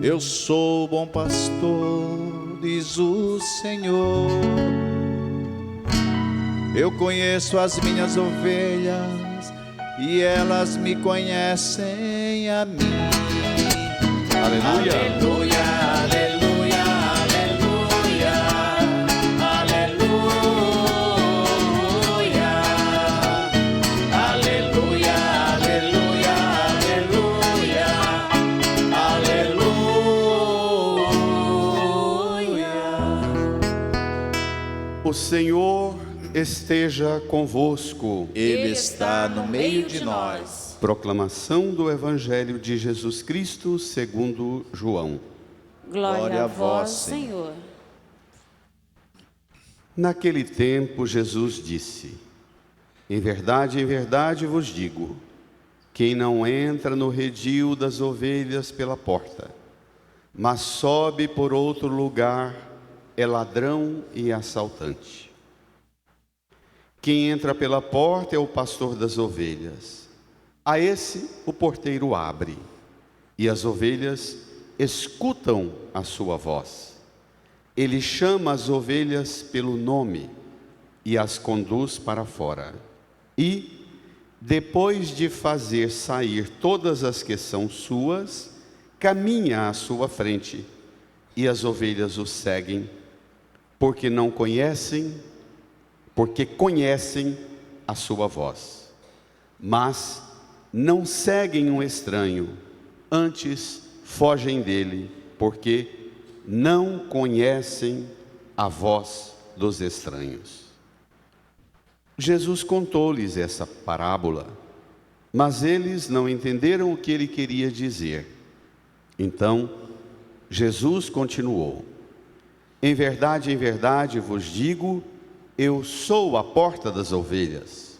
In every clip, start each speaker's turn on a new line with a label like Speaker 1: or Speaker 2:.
Speaker 1: Eu sou o bom pastor, diz o Senhor. Eu conheço as minhas ovelhas e elas me conhecem a mim. Aleluia. Aleluia, aleluia, aleluia, aleluia, aleluia, aleluia, aleluia, aleluia.
Speaker 2: O Senhor esteja convosco.
Speaker 1: Ele está no meio de nós.
Speaker 2: Proclamação do Evangelho de Jesus Cristo segundo João.
Speaker 3: Glória a vós, Senhor.
Speaker 2: Naquele tempo Jesus disse: em verdade vos digo, quem não entra no redil das ovelhas pela porta, mas sobe por outro lugar, é ladrão e assaltante. Quem entra pela porta é o pastor das ovelhas. A esse o porteiro abre, e as ovelhas escutam a sua voz. Ele chama as ovelhas pelo nome e as conduz para fora. E, depois de fazer sair todas as que são suas, caminha à sua frente, e as ovelhas o seguem, porque conhecem a sua voz. Mas não seguem um estranho, antes fogem dele, porque não conhecem a voz dos estranhos. Jesus contou-lhes essa parábola, mas eles não entenderam o que ele queria dizer. Então, Jesus continuou: em verdade vos digo, eu sou a porta das ovelhas.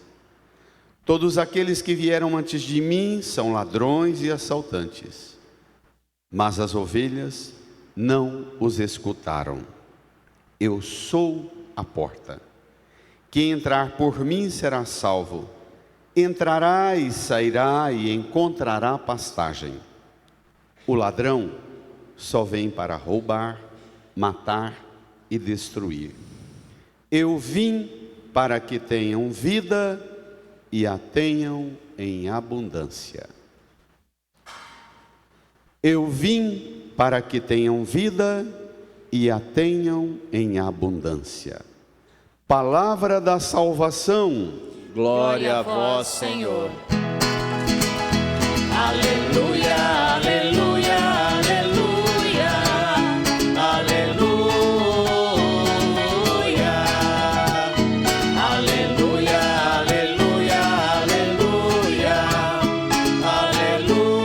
Speaker 2: Todos aqueles que vieram antes de mim são ladrões e assaltantes, mas as ovelhas não os escutaram. Eu sou a porta. Quem entrar por mim será salvo. Entrará e sairá e encontrará pastagem. O ladrão só vem para roubar, matar e destruir. Eu vim para que tenham vida e a tenham em abundância. Eu vim para que tenham vida e a tenham em abundância. Palavra da salvação.
Speaker 1: Glória a vós, Senhor. Aleluia, aleluia, aleluia, aleluia, aleluia, aleluia, aleluia, aleluia.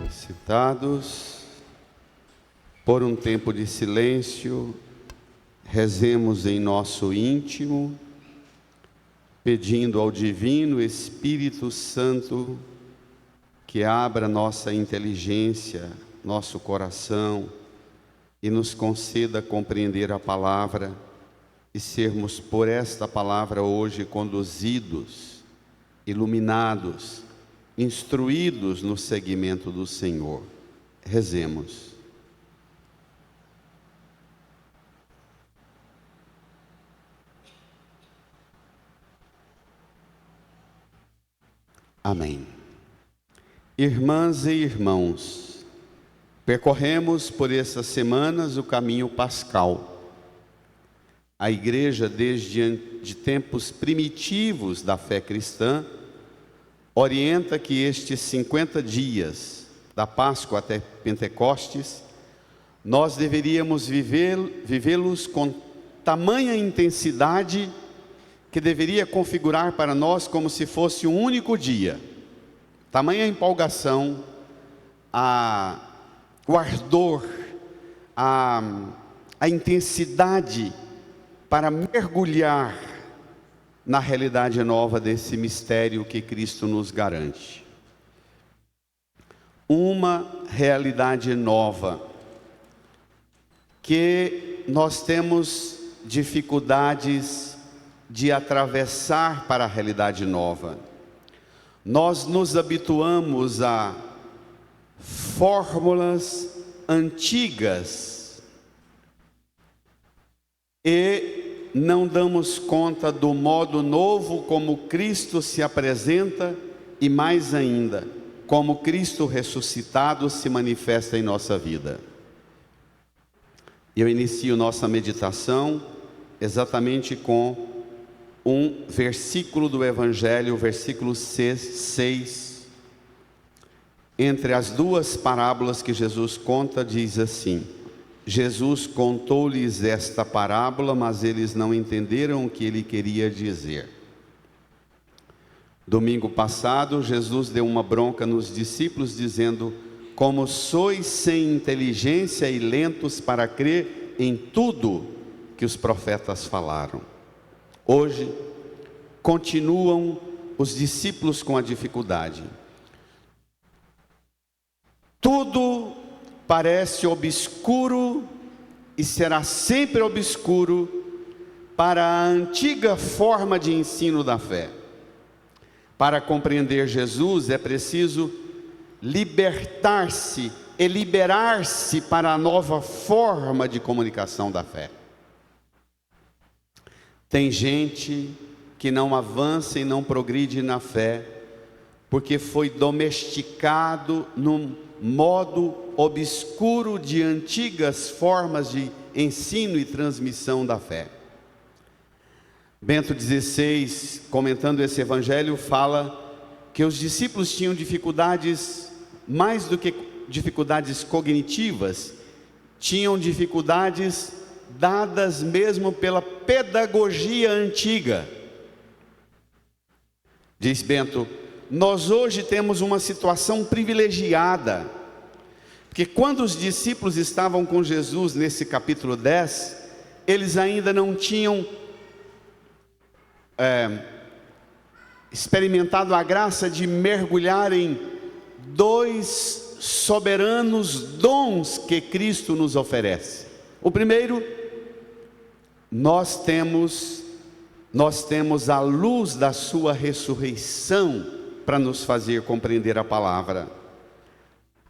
Speaker 2: Sentados, por um tempo de silêncio, rezemos em nosso íntimo, pedindo ao Divino Espírito Santo que abra nossa inteligência, nosso coração e nos conceda compreender a palavra e sermos por esta palavra hoje conduzidos, iluminados, instruídos no seguimento do Senhor. Rezemos. Amém. Irmãs e irmãos, percorremos por essas semanas o caminho pascal. A Igreja, desde tempos primitivos da fé cristã, orienta que estes 50 dias, da Páscoa até Pentecostes, nós deveríamos vivê-los com tamanha intensidade que deveria configurar para nós como se fosse um único dia. Tamanha empolgação, o ardor, a intensidade para mergulhar na realidade nova desse mistério que Cristo nos garante. Uma realidade nova que nós temos dificuldades de atravessar para a realidade nova. Nós nos habituamos a fórmulas antigas e não damos conta do modo novo como Cristo se apresenta e, mais ainda, como Cristo ressuscitado se manifesta em nossa vida. Eu inicio nossa meditação exatamente com um versículo do Evangelho, o versículo 6. Entre as duas parábolas que Jesus conta, diz assim: Jesus contou-lhes esta parábola, mas eles não entenderam o que ele queria dizer. Domingo passado, Jesus deu uma bronca nos discípulos, dizendo: como sois sem inteligência e lentos para crer em tudo que os profetas falaram. Hoje, continuam os discípulos com a dificuldade. Tudo parece obscuro e será sempre obscuro para a antiga forma de ensino da fé. Para compreender Jesus é preciso libertar-se e liberar-se para a nova forma de comunicação da fé. Tem gente que não avança e não progride na fé porque foi domesticado num modo obscuro de antigas formas de ensino e transmissão da fé. Bento XVI, comentando esse evangelho, fala que os discípulos tinham dificuldades, mais do que dificuldades cognitivas, tinham dificuldades dadas mesmo pela pedagogia antiga. Diz Bento: nós hoje temos uma situação privilegiada, porque quando os discípulos estavam com Jesus nesse capítulo 10, eles ainda não tinham experimentado a graça de mergulhar em dois soberanos dons que Cristo nos oferece. O primeiro, nós temos a luz da sua ressurreição para nos fazer compreender a palavra,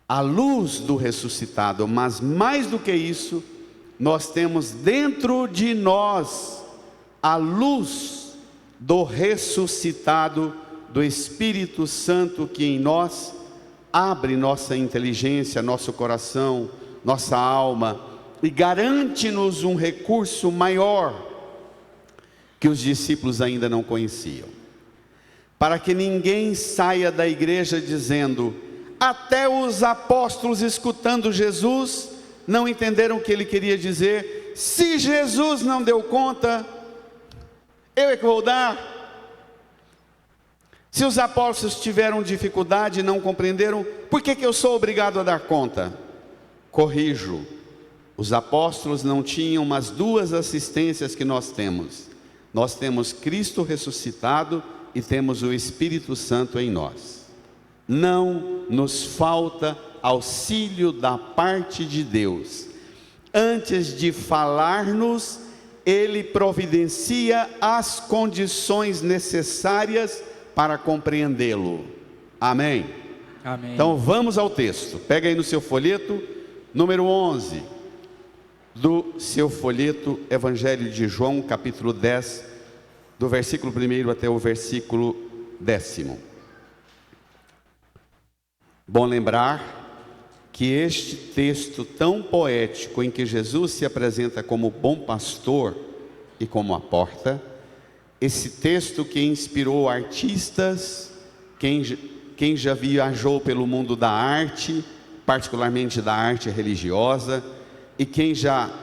Speaker 2: a luz do ressuscitado. Mas mais do que isso, nós temos dentro de nós a luz do ressuscitado, do Espírito Santo, que em nós abre nossa inteligência, nosso coração, nossa alma, e garante-nos um recurso maior que os discípulos ainda não conheciam, para que ninguém saia da igreja dizendo: até os apóstolos, escutando Jesus, não entenderam o que ele queria dizer. Se Jesus não deu conta, eu é que vou dar. Se os apóstolos tiveram dificuldade e não compreenderam, por que eu sou obrigado a dar conta? Corrijo: os apóstolos não tinham umas duas assistências que nós temos. Nós temos Cristo ressuscitado e temos o Espírito Santo em nós. Não nos falta auxílio da parte de Deus. Antes de falar-nos, Ele providencia as condições necessárias para compreendê-lo. Amém?
Speaker 4: Amém.
Speaker 2: Então vamos ao texto. Pega aí no seu folheto, número 11 do seu folheto, Evangelho de João, capítulo 10, do versículo 1 até o versículo 10. Bom lembrar que este texto tão poético, em que Jesus se apresenta como bom pastor e como a porta, esse texto que inspirou artistas, quem já viajou pelo mundo da arte, particularmente da arte religiosa, e quem já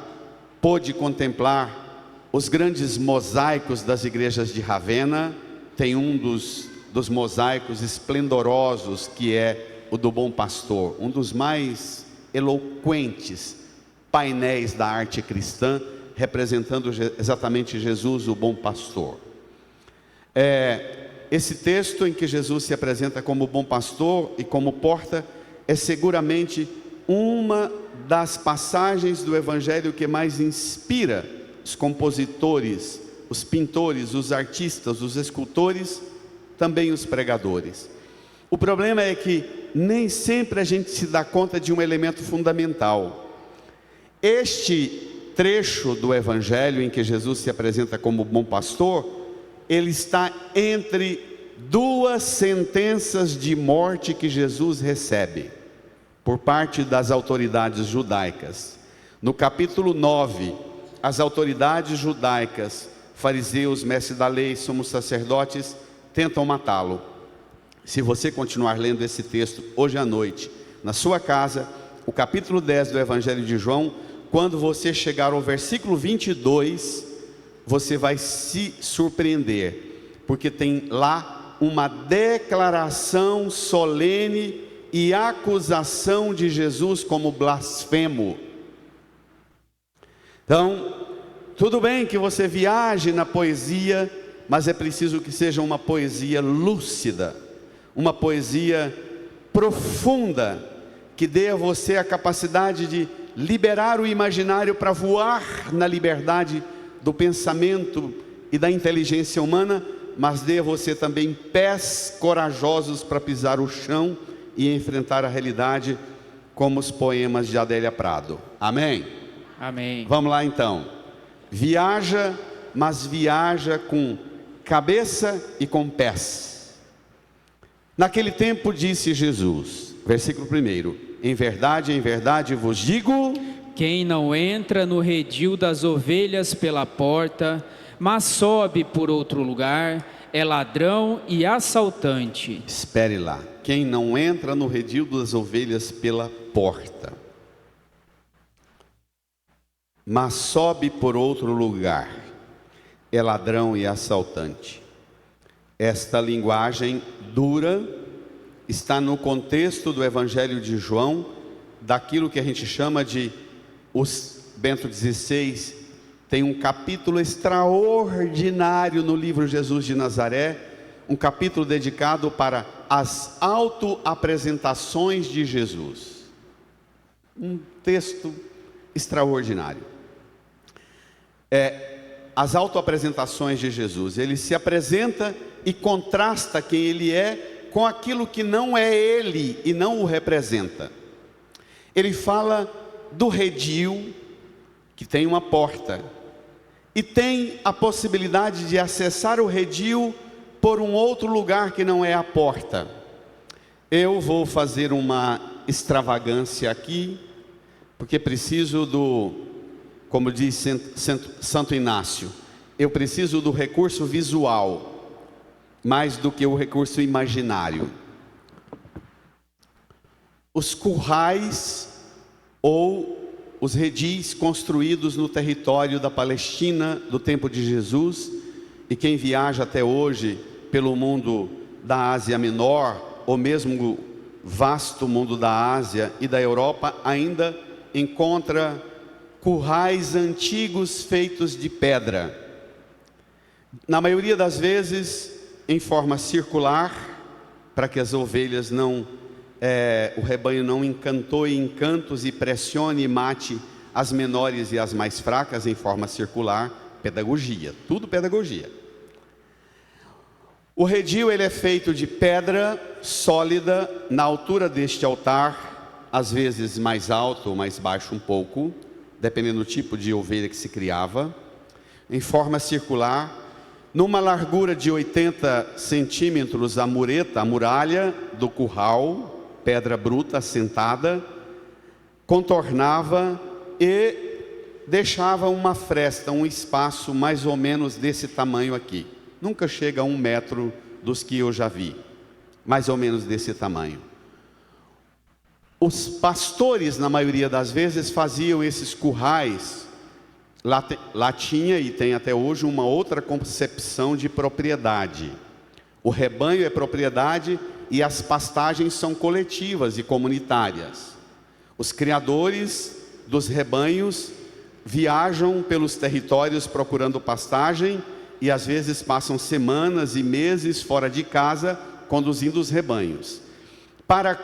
Speaker 2: pôde contemplar os grandes mosaicos das igrejas de Ravenna, tem um dos mosaicos esplendorosos, que é o do Bom Pastor, um dos mais eloquentes painéis da arte cristã, representando exatamente Jesus, o Bom Pastor. Esse texto em que Jesus se apresenta como Bom Pastor e como porta, é seguramente uma das passagens do Evangelho que mais inspira os compositores, os pintores, os artistas, os escultores, também os pregadores. O problema é que nem sempre a gente se dá conta de um elemento fundamental. Este trecho do Evangelho em que Jesus se apresenta como bom pastor, ele está entre duas sentenças de morte que Jesus recebe por parte das autoridades judaicas. No capítulo 9, as autoridades judaicas, fariseus, mestres da lei, sumos sacerdotes, tentam matá-lo. Se você continuar lendo esse texto hoje à noite, na sua casa, o capítulo 10 do Evangelho de João, quando você chegar ao versículo 22, você vai se surpreender, porque tem lá uma declaração solene e acusação de Jesus como blasfemo. Então, tudo bem que você viaje na poesia, mas é preciso que seja uma poesia lúcida, uma poesia profunda, que dê a você a capacidade de liberar o imaginário para voar na liberdade do pensamento e da inteligência humana, mas dê a você também pés corajosos para pisar o chão e enfrentar a realidade, como os poemas de Adélia Prado. Amém?
Speaker 4: Amém.
Speaker 2: Vamos lá então. Viaja, mas viaja com cabeça e com pés. Naquele tempo disse Jesus, versículo 1: em verdade vos digo:
Speaker 4: quem não entra no redil das ovelhas pela porta, mas sobe por outro lugar, é ladrão e assaltante.
Speaker 2: Espere lá. Quem não entra no redil das ovelhas pela porta, mas sobe por outro lugar, é ladrão e assaltante. Esta linguagem dura está no contexto do Evangelho de João, daquilo que a gente chama de Bento XVI tem um capítulo extraordinário no livro Jesus de Nazaré, um capítulo dedicado para as autoapresentações de Jesus. Um texto extraordinário. As autoapresentações de Jesus. Ele se apresenta e contrasta quem ele é com aquilo que não é ele e não o representa. Ele fala do redil, que tem uma porta, e tem a possibilidade de acessar o redil por um outro lugar que não é a porta. Eu vou fazer uma extravagância aqui, porque preciso como diz Santo Inácio, eu preciso do recurso visual, mais do que o recurso imaginário. Os currais ou os redis construídos no território da Palestina do tempo de Jesus, e quem viaja até hoje pelo mundo da Ásia Menor, ou mesmo o vasto mundo da Ásia e da Europa, ainda encontra currais antigos feitos de pedra, na maioria das vezes em forma circular, para que as ovelhas o rebanho não encantoe encantos e pressione e mate as menores e as mais fracas em forma circular. Pedagogia, tudo pedagogia. O redil ele é feito de pedra sólida na altura deste altar, às vezes mais alto ou mais baixo um pouco, dependendo do tipo de ovelha que se criava, em forma circular, numa largura de 80 centímetros a muralha do curral, pedra bruta assentada, contornava e deixava uma fresta, um espaço mais ou menos desse tamanho aqui. Nunca chega a 1 metro dos que eu já vi, mais ou menos desse tamanho. Os pastores, na maioria das vezes, faziam esses currais. Lá tinha e tem até hoje uma outra concepção de propriedade. O rebanho é propriedade e as pastagens são coletivas e comunitárias. Os criadores dos rebanhos viajam pelos territórios procurando pastagem e às vezes passam semanas e meses fora de casa conduzindo os rebanhos. Para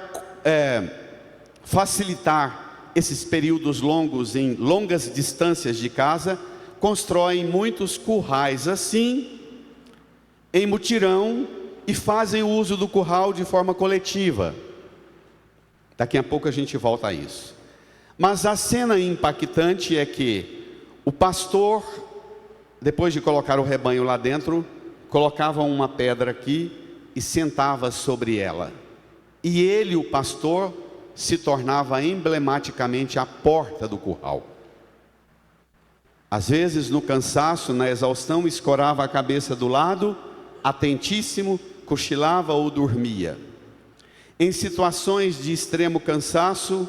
Speaker 2: facilitar esses períodos longos em longas distâncias de casa, constroem muitos currais assim, em mutirão, e fazem o uso do curral de forma coletiva. Daqui a pouco a gente volta a isso. Mas a cena impactante é que o pastor, depois de colocar o rebanho lá dentro, colocava uma pedra aqui e sentava sobre ela. E ele, o pastor, se tornava emblematicamente a porta do curral. Às vezes, no cansaço, na exaustão, escorava a cabeça do lado, atentíssimo, cochilava ou dormia. Em situações de extremo cansaço,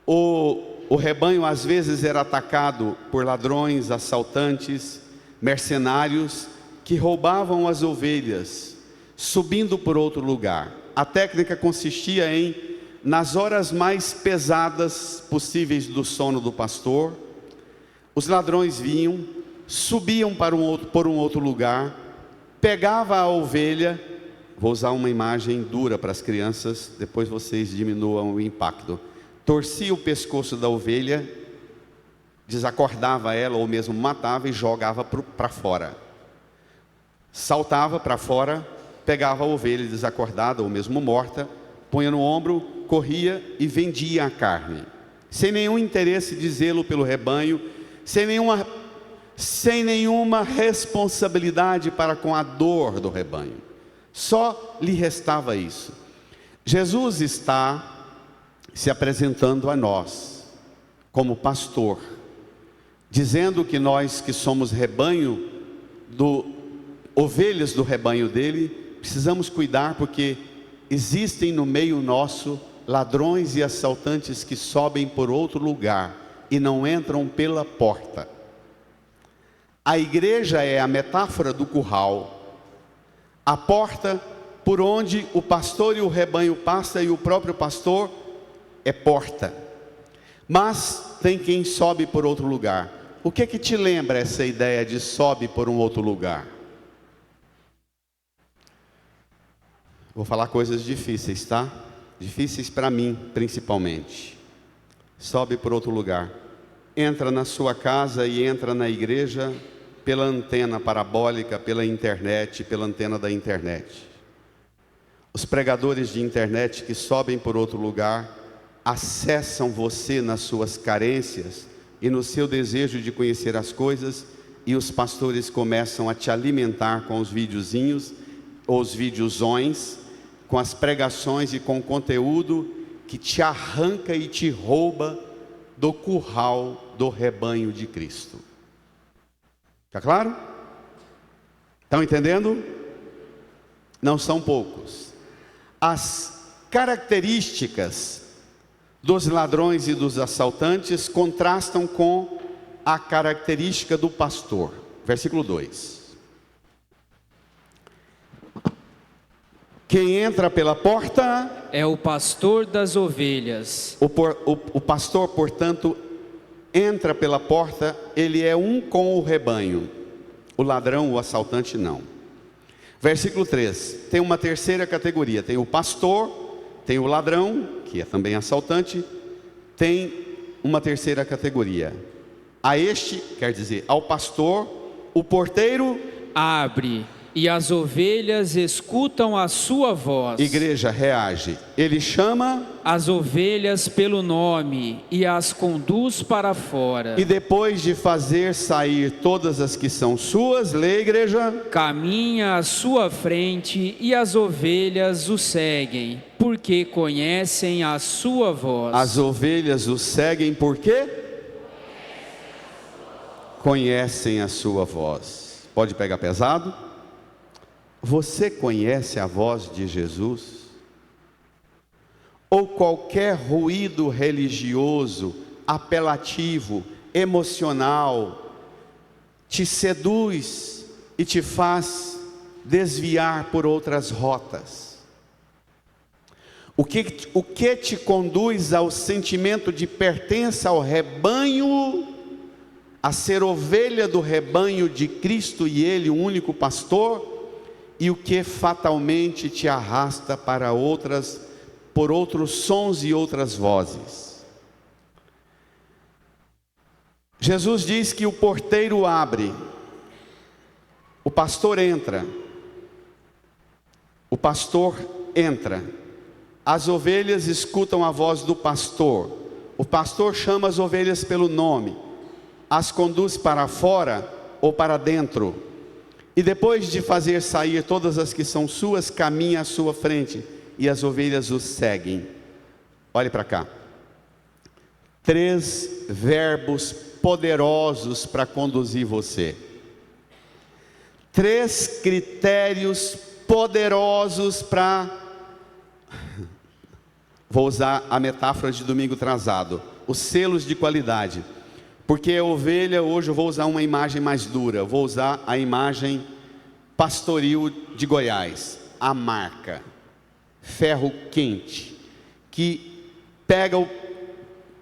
Speaker 2: o rebanho às vezes era atacado por ladrões, assaltantes, mercenários, que roubavam as ovelhas, subindo por outro lugar. A técnica consistia em, nas horas mais pesadas possíveis do sono do pastor, os ladrões vinham, subiam por um outro lugar, pegava a ovelha. Vou usar uma imagem dura para as crianças, depois vocês diminuam o impacto. Torcia o pescoço da ovelha, desacordava ela ou mesmo matava e jogava para fora. Saltava para fora, pegava a ovelha desacordada ou mesmo morta, punha no ombro, corria e vendia a carne, sem nenhum interesse de zelo pelo rebanho, sem nenhuma responsabilidade para com a dor do rebanho. Só lhe restava isso. Jesus está se apresentando a nós como pastor, dizendo que nós que somos rebanho, ovelhas do rebanho dele, precisamos cuidar, porque existem no meio nosso ladrões e assaltantes que sobem por outro lugar e não entram pela porta. A igreja é a metáfora do curral, a porta por onde o pastor e o rebanho passa, e o próprio pastor é porta. Mas tem quem sobe por outro lugar. O que é que te lembra essa ideia de sobe por um outro lugar? Vou falar coisas difíceis, tá? Difíceis para mim, principalmente. Sobe por outro lugar. Entra na sua casa e entra na igreja pela antena parabólica, pela internet, pela antena da internet. Os pregadores de internet que sobem por outro lugar acessam você nas suas carências e no seu desejo de conhecer as coisas, e os pastores começam a te alimentar com os videozinhos, ou os videozões, com as pregações e com o conteúdo que te arranca e te rouba do curral do rebanho de Cristo. Está claro? Estão entendendo? Não são poucos. As características dos ladrões e dos assaltantes contrastam com a característica do pastor. Versículo 2. Quem entra pela porta
Speaker 4: é o pastor das ovelhas.
Speaker 2: O pastor, portanto, entra pela porta, ele é um com o rebanho. O ladrão, o assaltante, não. Versículo 3, tem uma terceira categoria. Tem o pastor, tem o ladrão, que é também assaltante. Tem uma terceira categoria. A este, quer dizer, ao pastor, o porteiro
Speaker 4: abre, e as ovelhas escutam a sua voz.
Speaker 2: Igreja, reage. Ele chama
Speaker 4: as ovelhas pelo nome e as conduz para fora.
Speaker 2: E depois de fazer sair todas as que são suas, lê, igreja,
Speaker 4: caminha à sua frente e as ovelhas o seguem, porque conhecem a sua voz.
Speaker 2: As ovelhas o seguem porque conhecem a sua voz. Pode pegar pesado? Você conhece a voz de Jesus? Ou qualquer ruído religioso, apelativo, emocional, te seduz e te faz desviar por outras rotas? O que te conduz ao sentimento de pertença ao rebanho, a ser ovelha do rebanho de Cristo e Ele, o único pastor? E o que fatalmente te arrasta para por outros sons e outras vozes? Jesus diz que o porteiro abre, o pastor entra, O pastor entra, as ovelhas escutam a voz do pastor, o pastor chama as ovelhas pelo nome, as conduz para fora ou para dentro, e depois de fazer sair todas as que são suas, caminha à sua frente, e as ovelhas o seguem. Olhe para cá, 3 verbos poderosos para conduzir você, 3 critérios poderosos para, vou usar a metáfora de domingo atrasado, os selos de qualidade, porque a ovelha, hoje eu vou usar uma imagem mais dura, eu vou usar a imagem pastoril de Goiás, a marca, ferro quente, que pega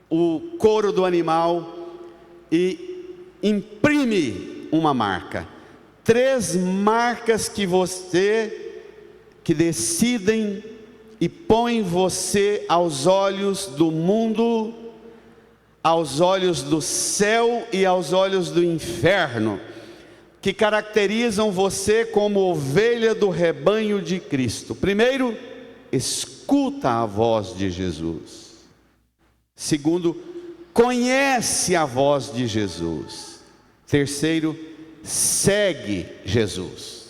Speaker 2: o couro do animal e imprime uma marca, 3 marcas que decidem e põem você aos olhos do mundo, aos olhos do céu e aos olhos do inferno, que caracterizam você como ovelha do rebanho de Cristo. Primeiro, escuta a voz de Jesus. Segundo, conhece a voz de Jesus. Terceiro, segue Jesus.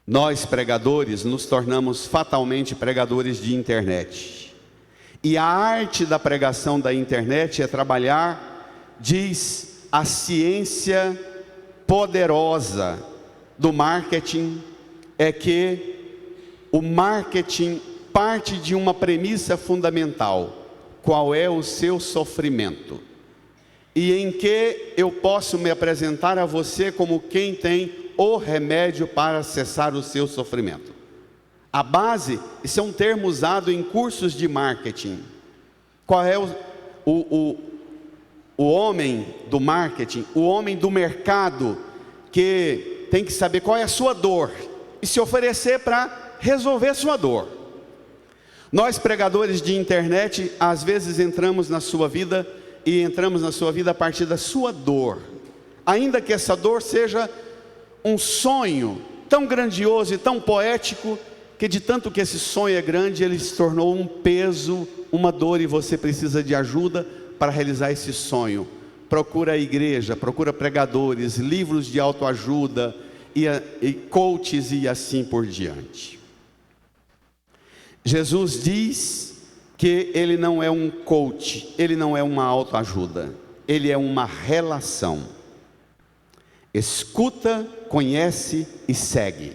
Speaker 2: Nós pregadores nos tornamos fatalmente pregadores de internet. E a arte da pregação da internet é trabalhar, diz a ciência poderosa do marketing, é que o marketing parte de uma premissa fundamental: qual é o seu sofrimento? E em que eu posso me apresentar a você como quem tem o remédio para cessar o seu sofrimento. A base, isso é um termo usado em cursos de marketing. Qual é o homem do marketing, o homem do mercado, que tem que saber qual é a sua dor e se oferecer para resolver a sua dor. Nós pregadores de internet, às vezes entramos na sua vida e entramos na sua vida a partir da sua dor, ainda que essa dor seja um sonho tão grandioso e tão poético, que de tanto que esse sonho é grande, ele se tornou um peso, uma dor, e você precisa de ajuda para realizar esse sonho. Procura a igreja, procura pregadores, livros de autoajuda e coaches e assim por diante. Jesus diz que ele não é um coach, ele não é uma autoajuda, ele é uma relação. Escuta, conhece e segue.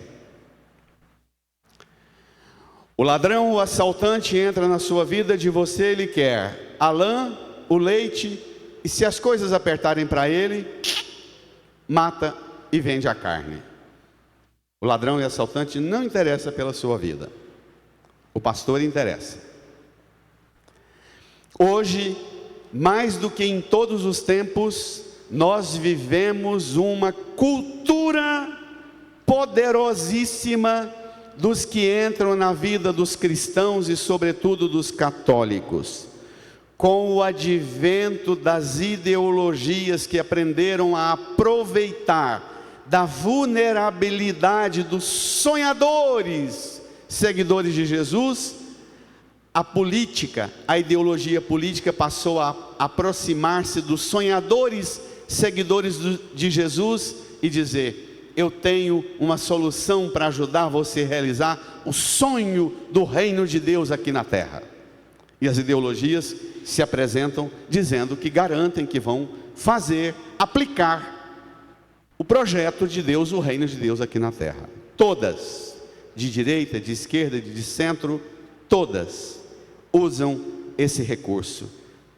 Speaker 2: O ladrão, o assaltante entra na sua vida, de você ele quer a lã, o leite, e se as coisas apertarem para ele, mata e vende a carne. O ladrão e o assaltante não interessa pela sua vida, o pastor interessa. Hoje, mais do que em todos os tempos, nós vivemos uma cultura poderosíssima dos que entram na vida dos cristãos e sobretudo dos católicos, com o advento das ideologias que aprenderam a aproveitar da vulnerabilidade dos sonhadores, seguidores de Jesus. A política, a ideologia política passou a aproximar-se dos sonhadores, seguidores de Jesus, e dizer: eu tenho uma solução para ajudar você a realizar o sonho do reino de Deus aqui na terra. E as ideologias se apresentam dizendo que garantem que vão fazer, aplicar o projeto de Deus, o reino de Deus aqui na terra. Todas, de direita, de esquerda, de centro, todas usam esse recurso.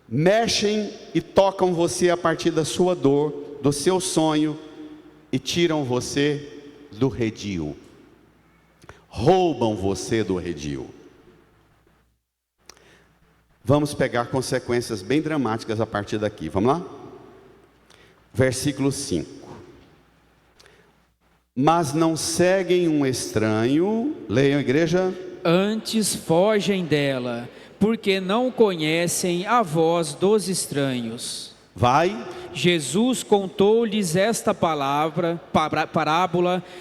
Speaker 2: Mexem e tocam você a partir da sua dor, do seu sonho, e tiram você do redil. Roubam você do redil. Vamos pegar consequências bem dramáticas a partir daqui. Vamos lá? Versículo 5. Mas não seguem um estranho, leiam, igreja.
Speaker 4: Antes fogem dela, porque não conhecem a voz dos estranhos.
Speaker 2: Vai.
Speaker 4: Jesus contou-lhes esta parábola,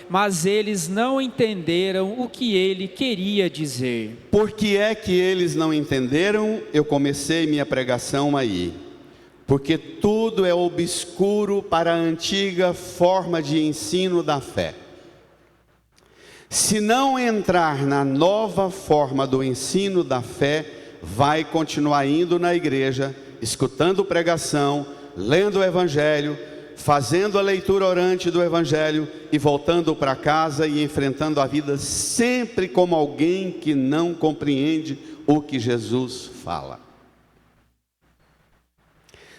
Speaker 4: mas eles não entenderam o que ele queria dizer.
Speaker 2: Por que é que eles não entenderam? Eu comecei minha pregação aí. Porque tudo é obscuro para a antiga forma de ensino da fé. Se não entrar na nova forma do ensino da fé, vai continuar indo na igreja, escutando pregação, lendo o Evangelho, fazendo a leitura orante do Evangelho e voltando para casa e enfrentando a vida sempre como alguém que não compreende o que Jesus fala.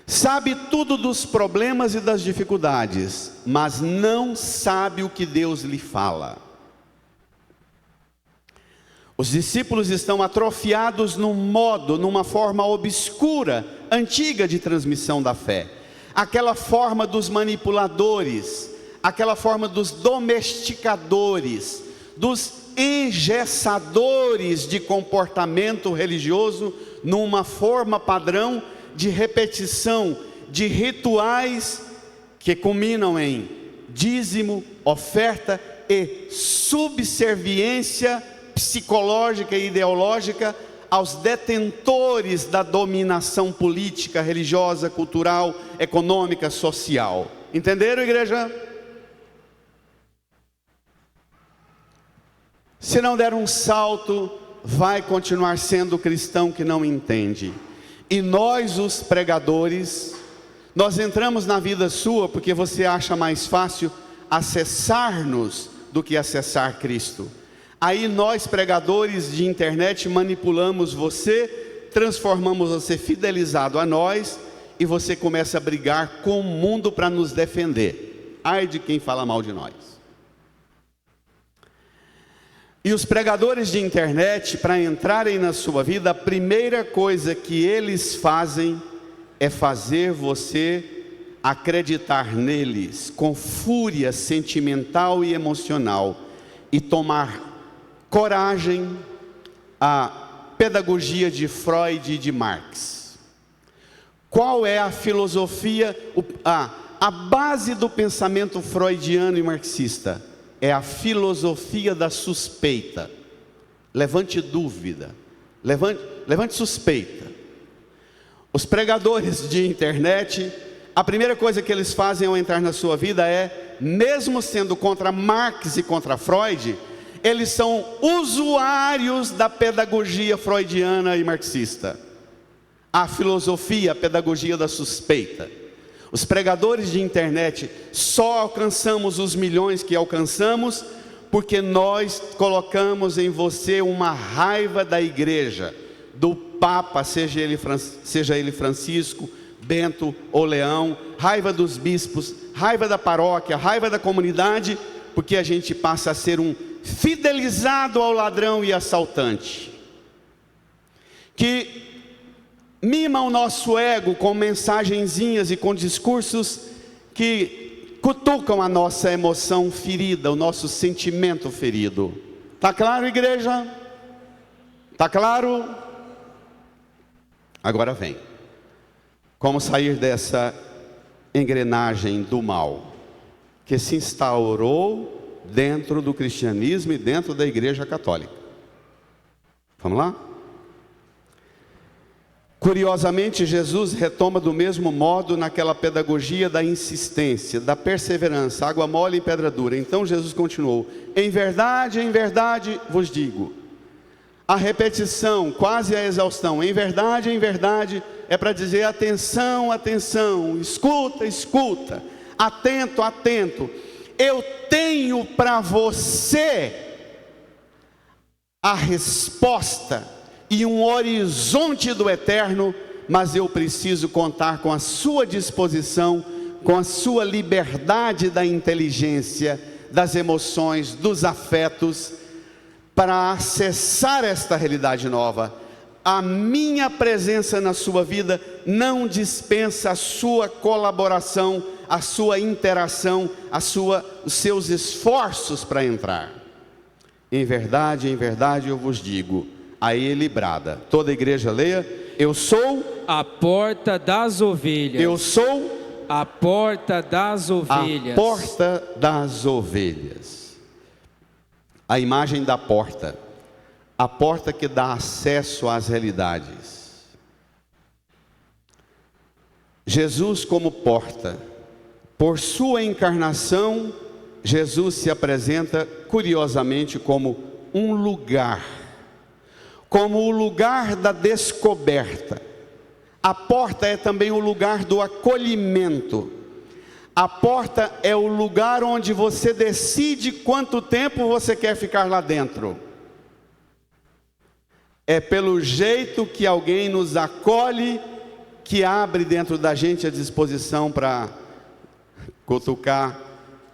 Speaker 2: Sabe tudo dos problemas e das dificuldades, mas não sabe o que Deus lhe fala. Os discípulos estão atrofiados numa forma obscura, antiga de transmissão da fé. Aquela forma dos manipuladores, aquela forma dos domesticadores, dos engessadores de comportamento religioso, numa forma padrão de repetição de rituais que culminam em dízimo, oferta e subserviência psicológica e ideológica aos detentores da dominação política, religiosa, cultural, econômica, social. Entenderam, igreja? Se não der um salto, vai continuar sendo cristão que não entende. E nós, os pregadores, nós entramos na vida sua porque você acha mais fácil acessar-nos do que acessar Cristo. Aí nós, pregadores de internet, manipulamos você, transformamos você fidelizado a nós, e você começa a brigar com o mundo para nos defender. Ai de quem fala mal de nós. E os pregadores de internet, para entrarem na sua vida, a primeira coisa que eles fazem é fazer você acreditar neles com fúria sentimental e emocional e tomar coragem à pedagogia de Freud e de Marx. Qual é a filosofia, a base do pensamento freudiano e marxista? É a filosofia da suspeita. Levante dúvida, levante suspeita. Os pregadores de internet, a primeira coisa que eles fazem ao entrar na sua vida é, mesmo sendo contra Marx e contra Freud, eles são usuários da pedagogia freudiana e marxista. A filosofia, a pedagogia da suspeita. Os pregadores de internet só alcançamos os milhões que alcançamos porque nós colocamos em você uma raiva da igreja, do Papa, seja ele Francisco, Bento ou Leão, raiva dos bispos, raiva da paróquia, raiva da comunidade, porque a gente passa a ser um fidelizado ao ladrão e assaltante, que mima o nosso ego com mensagenzinhas e com discursos que cutucam a nossa emoção ferida, o nosso sentimento ferido. Está claro, igreja? Está claro? Agora vem. Como sair dessa engrenagem do mal que se instaurou dentro do cristianismo e dentro da igreja católica? Vamos lá? Curiosamente, Jesus retoma do mesmo modo naquela pedagogia da insistência, da perseverança, água mole em pedra dura. Então Jesus continuou: em verdade vos digo. A repetição, quase a exaustão, em verdade, é para dizer atenção, atenção, escuta, escuta, atento, atento. Eu tenho para você a resposta e um horizonte do eterno, mas eu preciso contar com a sua disposição, com a sua liberdade da inteligência, das emoções, dos afetos, para acessar esta realidade nova. A minha presença na sua vida não dispensa a sua colaboração, a sua interação, os seus esforços para entrar. Em verdade eu vos digo. Aí ele brada, toda a igreja leia: eu sou
Speaker 4: a porta das ovelhas.
Speaker 2: Eu sou
Speaker 4: A porta das ovelhas.
Speaker 2: A porta das ovelhas. A imagem da porta. A porta que dá acesso às realidades. Jesus como porta. Por sua encarnação, Jesus se apresenta curiosamente como um lugar. Como o lugar da descoberta. A porta é também o lugar do acolhimento. A porta é o lugar onde você decide quanto tempo você quer ficar lá dentro. É pelo jeito que alguém nos acolhe, que abre dentro da gente a disposição para cutucar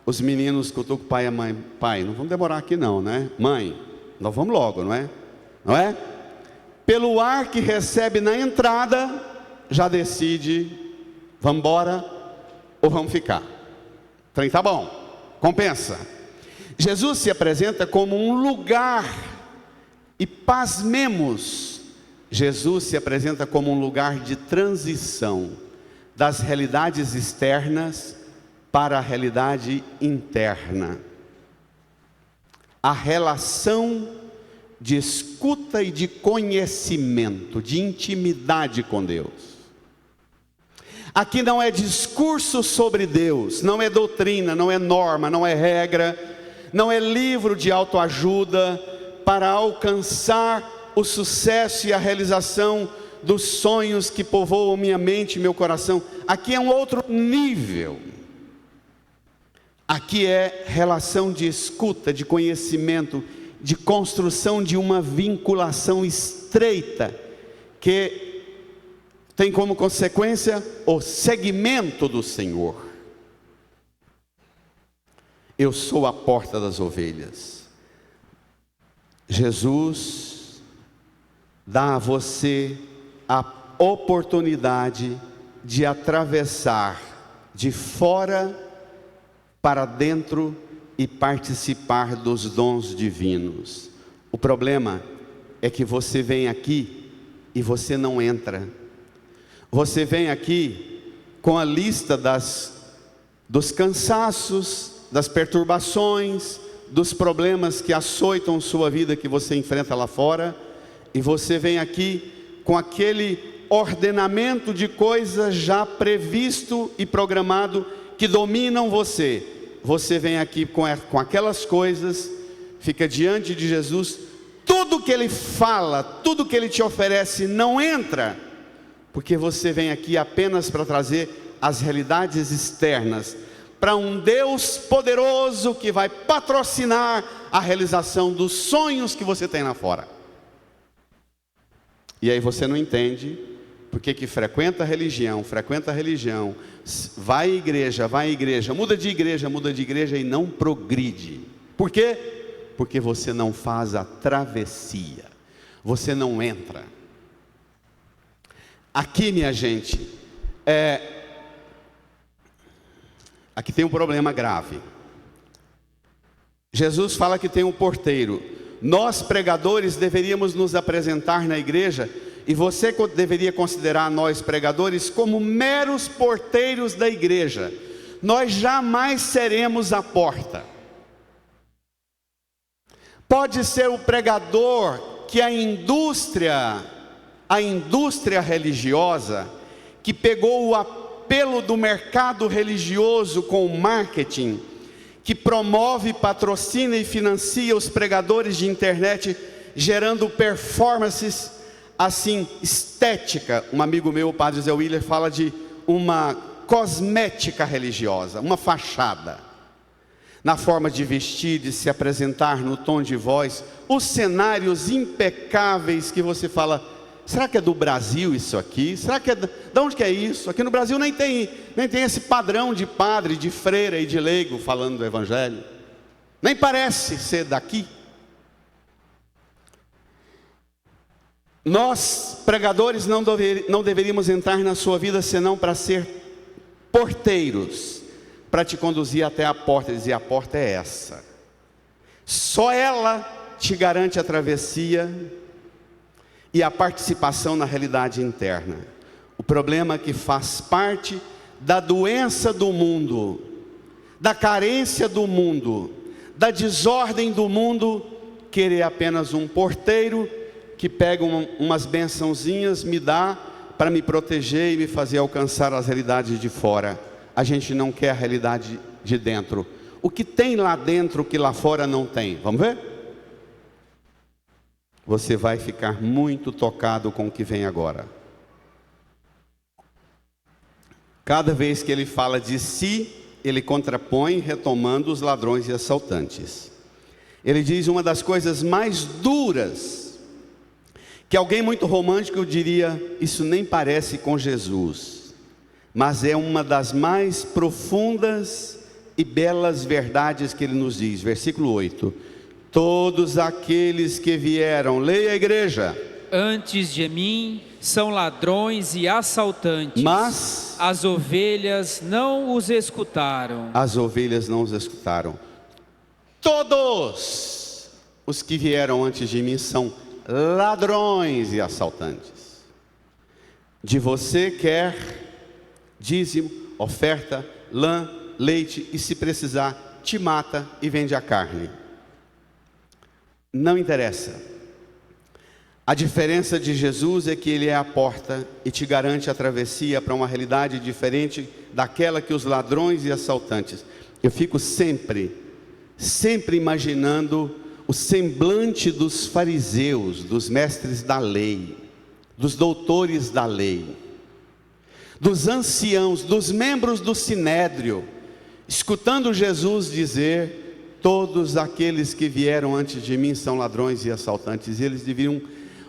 Speaker 2: os meninos, cutuca o pai e a mãe. Pai, não vamos demorar aqui não, né? Mãe, nós vamos logo, não é? Não é? Pelo ar que recebe na entrada, já decide, vamos embora ou vamos ficar. Trem tá bom, compensa. Jesus se apresenta como um lugar, e pasmemos, Jesus se apresenta como um lugar de transição das realidades externas para a realidade interna. A relação de escuta e de conhecimento, de intimidade com Deus. Aqui não é discurso sobre Deus, não é doutrina, não é norma, não é regra, não é livro de autoajuda para alcançar o sucesso e a realização dos sonhos que povoam minha mente e meu coração. Aqui é um outro nível. Aqui é relação de escuta, de conhecimento, de construção de uma vinculação estreita, que tem como consequência o seguimento do Senhor. Eu sou a porta das ovelhas. Jesus dá a você a oportunidade de atravessar de fora para dentro e participar dos dons divinos. O problema é que você vem aqui e você não entra. Você vem aqui com a lista dos cansaços, das perturbações, dos problemas que açoitam sua vida, que você enfrenta lá fora, e você vem aqui com aquele ordenamento de coisas já previsto e programado que dominam você. Você vem aqui com aquelas coisas, fica diante de Jesus, tudo que Ele fala, tudo que Ele te oferece não entra, porque você vem aqui apenas para trazer as realidades externas, para um Deus poderoso que vai patrocinar a realização dos sonhos que você tem lá fora. E aí você não entende porque que frequenta a religião, vai à igreja, muda de igreja e não progride. Por quê? Porque você não faz a travessia, você não entra. Aqui, minha gente, aqui tem um problema grave. Jesus fala que tem um porteiro. Nós, pregadores, deveríamos nos apresentar na igreja, e você deveria considerar nós, pregadores, como meros porteiros da igreja. Nós jamais seremos a porta. Pode ser o pregador que a indústria religiosa, que pegou o apelo do mercado religioso com o marketing, que promove, patrocina e financia os pregadores de internet, gerando performances assim, estética. Um amigo meu, o padre Zé Willer, fala de uma cosmética religiosa, uma fachada, na forma de vestir, de se apresentar, no tom de voz, os cenários impecáveis que você fala, será que é do Brasil isso aqui? Será que de onde que é isso? Aqui no Brasil nem tem esse padrão de padre, de freira e de leigo falando do evangelho, nem parece ser daqui. Nós, pregadores, não deveríamos entrar na sua vida senão para ser porteiros, para te conduzir até a porta e dizer, a porta é essa. Só ela te garante a travessia e a participação na realidade interna. O problema é que faz parte da doença do mundo, da carência do mundo, da desordem do mundo, querer apenas um porteiro que pega umas bençãozinhas, me dá para me proteger e me fazer alcançar as realidades de fora. A gente não quer a realidade de dentro. O que tem lá dentro que lá fora não tem? Vamos ver? Você vai ficar muito tocado com o que vem agora. Cada vez que ele fala de si, ele contrapõe, retomando os ladrões e assaltantes. Ele diz uma das coisas mais duras, que alguém muito romântico diria, isso nem parece com Jesus, mas é uma das mais profundas e belas verdades que ele nos diz. Versículo 8: todos aqueles que vieram, leia a igreja,
Speaker 4: antes de mim são ladrões e assaltantes,
Speaker 2: mas
Speaker 4: as ovelhas não os escutaram.
Speaker 2: As ovelhas não os escutaram. Todos os que vieram antes de mim são ladrões e assaltantes. De você quer dízimo, oferta, lã, leite, e se precisar, te mata e vende a carne. Não interessa. A diferença de Jesus é que Ele é a porta e te garante a travessia para uma realidade diferente daquela que os ladrões e assaltantes. Eu fico sempre imaginando o semblante dos fariseus, dos mestres da lei, dos doutores da lei, dos anciãos, dos membros do sinédrio, escutando Jesus dizer: todos aqueles que vieram antes de mim são ladrões e assaltantes. E eles deviam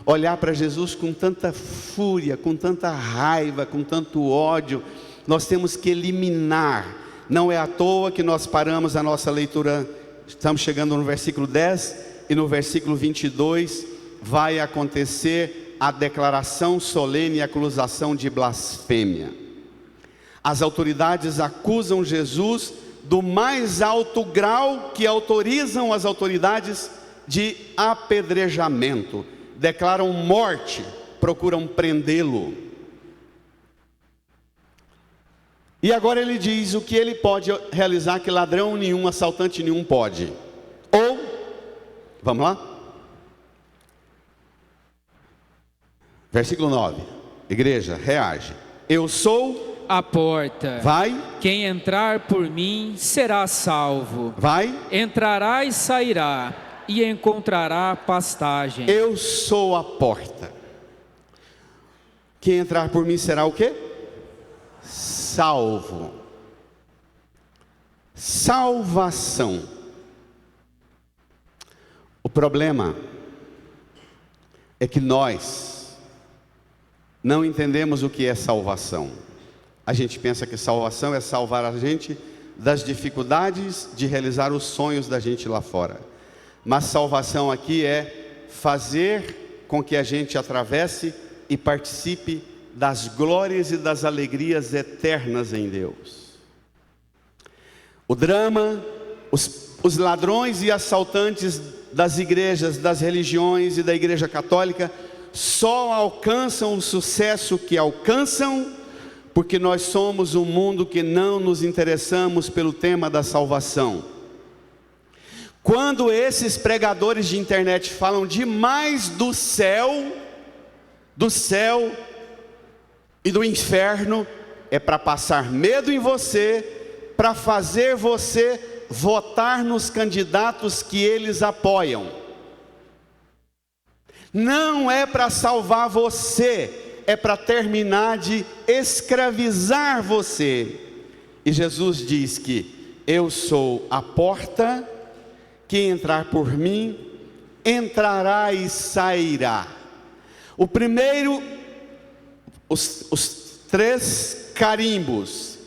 Speaker 2: olhar para Jesus com tanta fúria, com tanta raiva, com tanto ódio. Nós temos que eliminar. Não é à toa que nós paramos a nossa leitura, estamos chegando no versículo 10, e no versículo 22 vai acontecer a declaração solene e acusação de blasfêmia. As autoridades acusam Jesus do mais alto grau que autorizam as autoridades de apedrejamento. Declaram morte, procuram prendê-lo. E agora ele diz o que ele pode realizar, que ladrão nenhum, assaltante nenhum pode. Ou, vamos lá? Versículo 9. Igreja, reage. Eu sou
Speaker 4: a porta.
Speaker 2: Vai.
Speaker 4: Quem entrar por mim será salvo.
Speaker 2: Vai.
Speaker 4: Entrará e sairá e encontrará pastagem.
Speaker 2: Eu sou a porta. Quem entrar por mim será o quê? Salvo. Salvação. O problema é que nós não entendemos o que é salvação. A gente pensa que salvação é salvar a gente das dificuldades de realizar os sonhos da gente lá fora. Mas salvação aqui é fazer com que a gente atravesse e participe das glórias e das alegrias eternas em Deus. O drama, os ladrões e assaltantes das igrejas, das religiões e da igreja católica só alcançam o sucesso que alcançam porque nós somos um mundo que não nos interessamos pelo tema da salvação. Quando esses pregadores de internet falam demais do céu e do inferno, é para passar medo em você, para fazer você votar nos candidatos que eles apoiam. Não é para salvar você, é para terminar de escravizar você. E Jesus diz que eu sou a porta, quem entrar por mim, entrará e sairá. O primeiro, os 3 carimbos: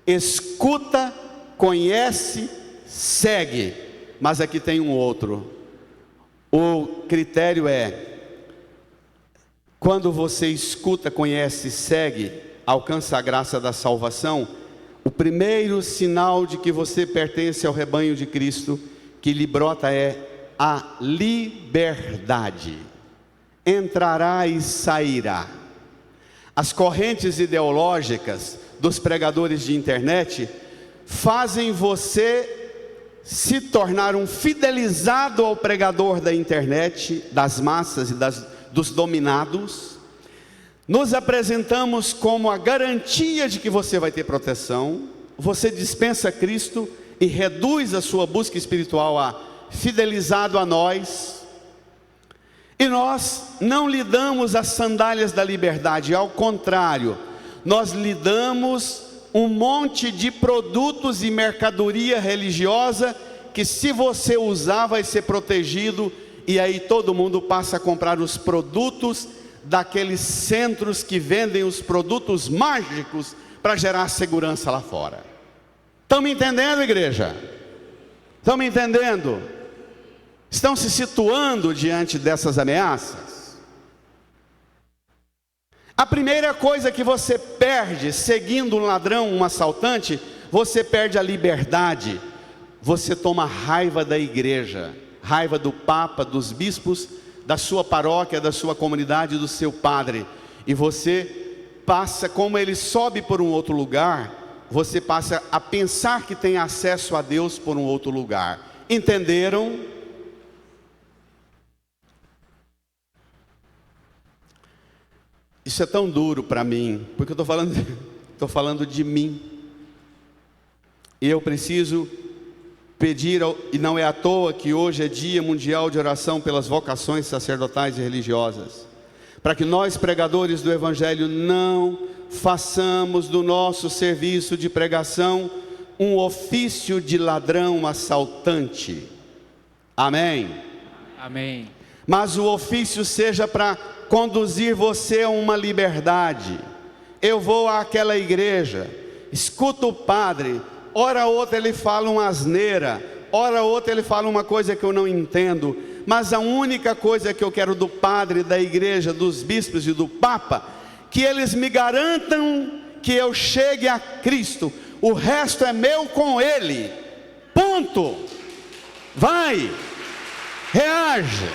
Speaker 2: escuta, conhece, segue. Mas aqui tem um outro. O critério é: quando você escuta, conhece, segue, alcança a graça da salvação, o primeiro sinal de que você pertence ao rebanho de Cristo que lhe brota é a liberdade. Entrará e sairá. As correntes ideológicas dos pregadores de internet fazem você se tornar um fidelizado ao pregador da internet, das massas e dos dominados. Nos apresentamos como a garantia de que você vai ter proteção. Você dispensa Cristo e reduz a sua busca espiritual a fidelizado a nós. E nós não lhe damos as sandálias da liberdade, ao contrário, nós lhe damos um monte de produtos e mercadoria religiosa que, se você usar, vai ser protegido, e aí todo mundo passa a comprar os produtos daqueles centros que vendem os produtos mágicos para gerar segurança lá fora. Estão me entendendo, igreja? Estão me entendendo? Estão se situando diante dessas ameaças? A primeira coisa que você perde seguindo um ladrão, um assaltante, você perde a liberdade. Você toma raiva da igreja, raiva do Papa, dos bispos, da sua paróquia, da sua comunidade, do seu padre. E você passa, como ele sobe por um outro lugar, você passa a pensar que tem acesso a Deus por um outro lugar. Entenderam? Isso é tão duro para mim, porque eu estou falando de mim. E eu preciso pedir, e não é à toa que hoje é Dia Mundial de Oração pelas vocações sacerdotais e religiosas, para que nós, pregadores do Evangelho, não façamos do nosso serviço de pregação um ofício de ladrão assaltante. Amém?
Speaker 4: Amém.
Speaker 2: Mas o ofício seja para conduzir você a uma liberdade. Eu vou àquela igreja, escuto o padre, hora outra ele fala uma asneira, hora outra ele fala uma coisa que eu não entendo, mas a única coisa que eu quero do padre, da igreja, dos bispos e do Papa, que eles me garantam que eu chegue a Cristo. O resto é meu com Ele. Ponto. Vai, reage.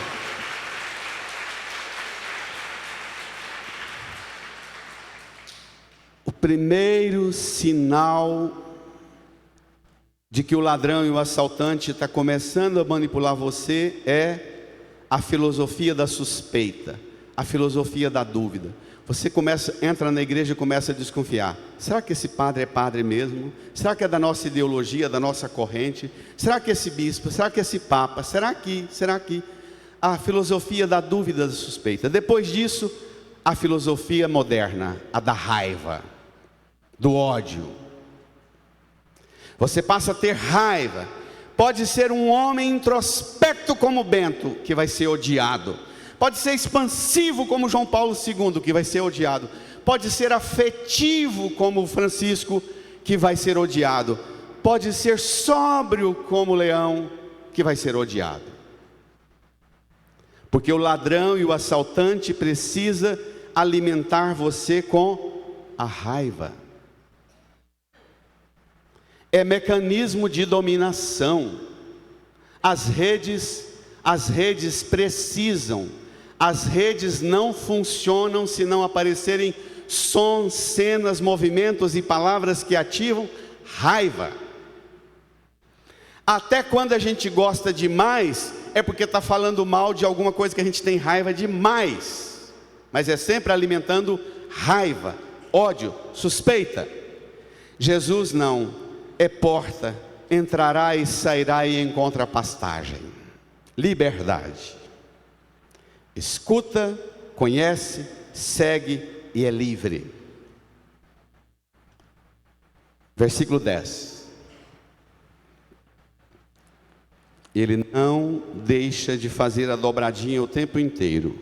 Speaker 2: O primeiro sinal de que o ladrão e o assaltante está começando a manipular você é a filosofia da suspeita, a filosofia da dúvida. Você entra na igreja e começa a desconfiar. Será que esse padre é padre mesmo? Será que é da nossa ideologia, da nossa corrente? Será que esse bispo? Será que esse papa? Será que? A filosofia da dúvida, da suspeita. Depois disso, a filosofia moderna, a da raiva, do ódio. Você passa a ter raiva. Pode ser um homem introspecto como Bento, que vai ser odiado. Pode ser expansivo como João Paulo II, que vai ser odiado. Pode ser afetivo como Francisco, que vai ser odiado. Pode ser sóbrio como Leão, que vai ser odiado. Porque o ladrão e o assaltante precisa alimentar você com a raiva. É mecanismo de dominação. As redes precisam. As redes não funcionam se não aparecerem sons, cenas, movimentos e palavras que ativam raiva. Até quando a gente gosta demais, é porque está falando mal de alguma coisa que a gente tem raiva demais. Mas é sempre alimentando raiva, ódio, suspeita. Jesus não, é porta, entrará e sairá e encontra pastagem. Liberdade. Escuta, conhece, segue e é livre. Versículo 10. Ele não deixa de fazer a dobradinha o tempo inteiro.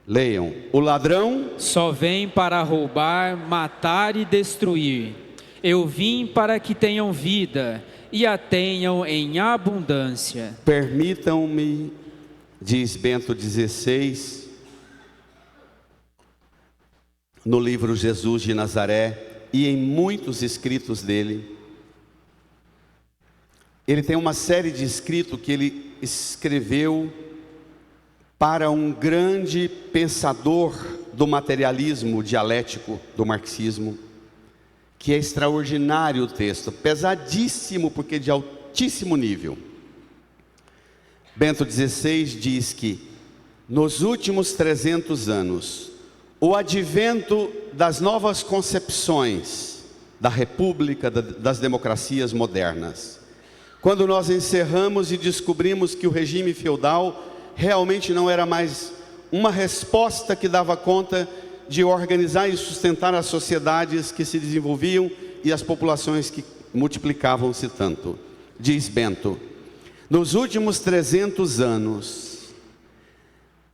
Speaker 2: Leiam. O ladrão
Speaker 4: só vem para roubar, matar e destruir. Eu vim para que tenham vida e a tenham em abundância.
Speaker 2: Permitam-me, diz Bento XVI, no livro Jesus de Nazaré e em muitos escritos dele. Ele tem uma série de escritos que ele escreveu para um grande pensador do materialismo dialético do marxismo, que é extraordinário o texto, pesadíssimo porque de altíssimo nível. Bento XVI diz que nos últimos 300 anos, o advento das novas concepções da república, das democracias modernas, quando nós encerramos e descobrimos que o regime feudal realmente não era mais uma resposta que dava conta de organizar e sustentar as sociedades que se desenvolviam e as populações que multiplicavam-se tanto. Diz Bento, nos últimos 300 anos,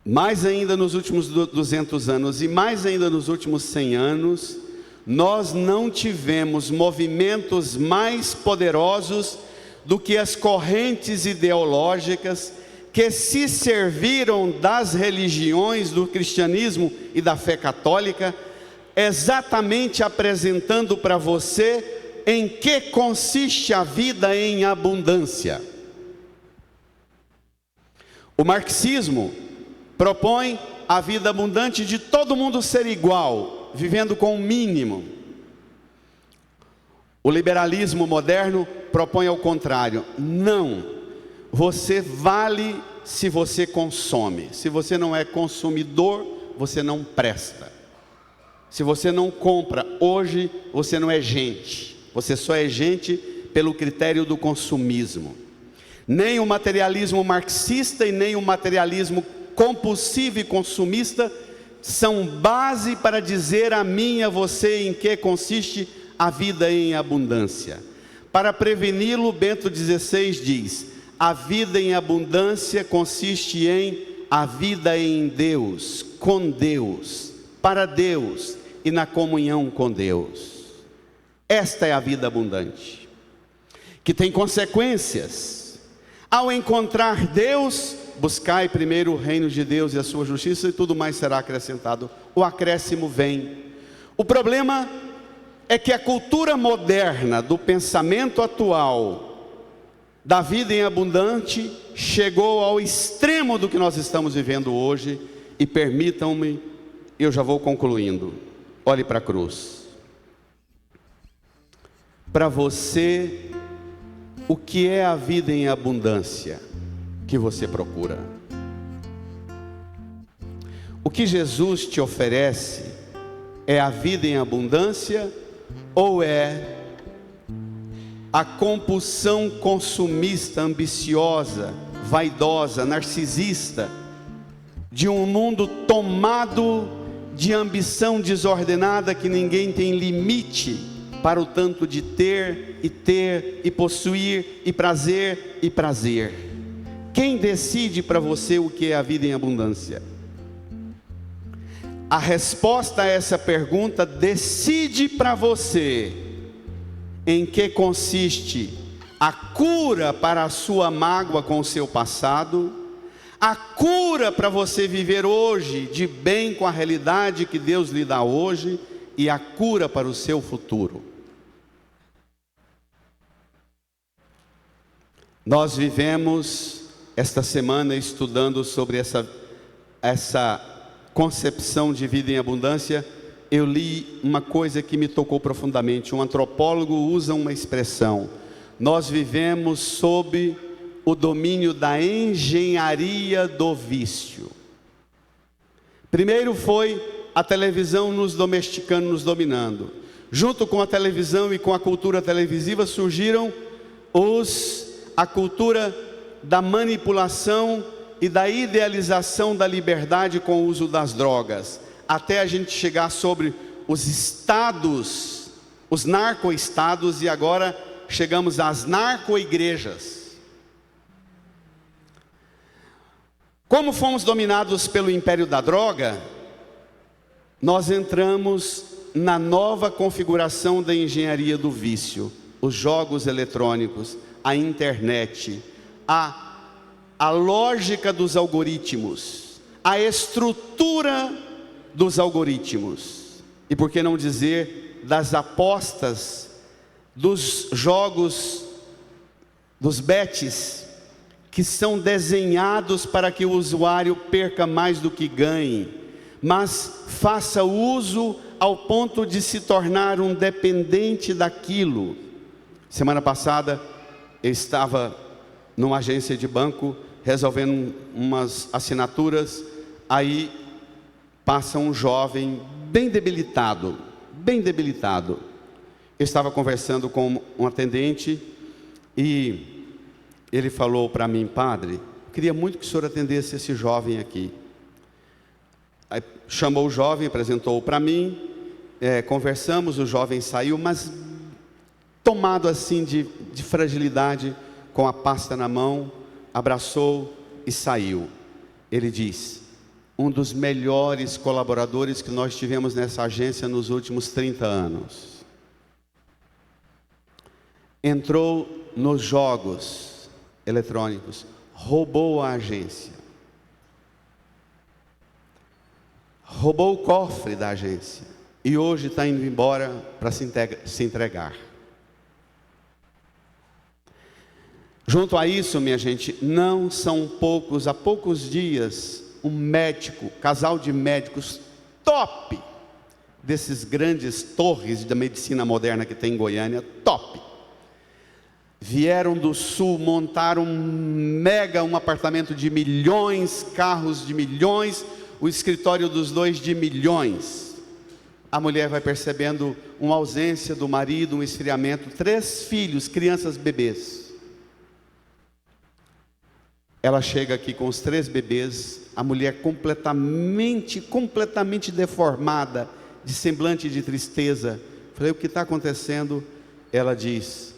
Speaker 2: mais ainda nos últimos 200 anos e mais ainda nos últimos 100 anos, nós não tivemos movimentos mais poderosos do que as correntes ideológicas que se serviram das religiões, do cristianismo e da fé católica, exatamente apresentando para você em que consiste a vida em abundância. O marxismo propõe a vida abundante de todo mundo ser igual, vivendo com o mínimo. O liberalismo moderno propõe ao contrário. Não. Você vale se você consome. Se você não é consumidor, você não presta. Se você não compra hoje, você não é gente. Você só é gente pelo critério do consumismo. Nem o materialismo marxista e nem o materialismo compulsivo e consumista são base para dizer a mim e a você em que consiste a vida em abundância. Para preveni-lo, Bento XVI diz: a vida em abundância consiste em a vida em Deus, com Deus, para Deus e na comunhão com Deus. Esta é a vida abundante, que tem consequências. Ao encontrar Deus, buscai primeiro o reino de Deus e a sua justiça, e tudo mais será acrescentado. O acréscimo vem. O problema é que a cultura moderna do pensamento atual da vida em abundante chegou ao extremo do que nós estamos vivendo hoje. E permitam-me, eu já vou concluindo. Olhe para a cruz. Para você, o que é a vida em abundância que você procura? O que Jesus te oferece é a vida em abundância ou é a compulsão consumista, ambiciosa, vaidosa, narcisista, de um mundo tomado de ambição desordenada, que ninguém tem limite para o tanto de ter, e possuir, e prazer. Quem decide para você o que é a vida em abundância? A resposta a essa pergunta decide para você em que consiste a cura para a sua mágoa com o seu passado, a cura para você viver hoje de bem com a realidade que Deus lhe dá hoje, e a cura para o seu futuro. Nós vivemos esta semana estudando sobre essa concepção de vida em abundância. Eu li uma coisa que me tocou profundamente. Um antropólogo usa uma expressão: nós vivemos sob o domínio da engenharia do vício. Primeiro foi a televisão nos domesticando, nos dominando. Junto com a televisão e com a cultura televisiva surgiram a cultura da manipulação e da idealização da liberdade com o uso das drogas, até a gente chegar sobre os estados, os narco-estados, e agora chegamos às narco-igrejas. Como fomos dominados pelo império da droga, nós entramos na nova configuração da engenharia do vício, os jogos eletrônicos, a internet, a lógica dos algoritmos, a estrutura dos algoritmos, e por que não dizer das apostas, dos jogos, dos bets, que são desenhados para que o usuário perca mais do que ganhe, mas faça uso ao ponto de se tornar um dependente daquilo. Semana passada eu estava numa agência de banco resolvendo umas assinaturas, aí passa um jovem bem debilitado. Eu estava conversando com um atendente e ele falou para mim: padre, queria muito que o senhor atendesse esse jovem aqui. Aí chamou o jovem, apresentou-o para mim, conversamos, o jovem saiu, mas tomado assim de fragilidade, com a pasta na mão, abraçou e saiu. Ele diz: um dos melhores colaboradores que nós tivemos nessa agência nos últimos 30 anos. Entrou nos jogos eletrônicos, roubou a agência, roubou o cofre da agência e hoje está indo embora para se entregar. Junto a isso, minha gente, não são poucos, há poucos dias, um médico, casal de médicos top, desses grandes torres da medicina moderna que tem em Goiânia, top, vieram do sul, montaram um apartamento de milhões, carros de milhões, o escritório dos dois de milhões. A mulher vai percebendo uma ausência do marido, um esfriamento, 3 filhos, crianças, bebês. Ela chega aqui com os 3 bebês, a mulher completamente deformada, de semblante de tristeza. Falei: o que está acontecendo? Ela diz: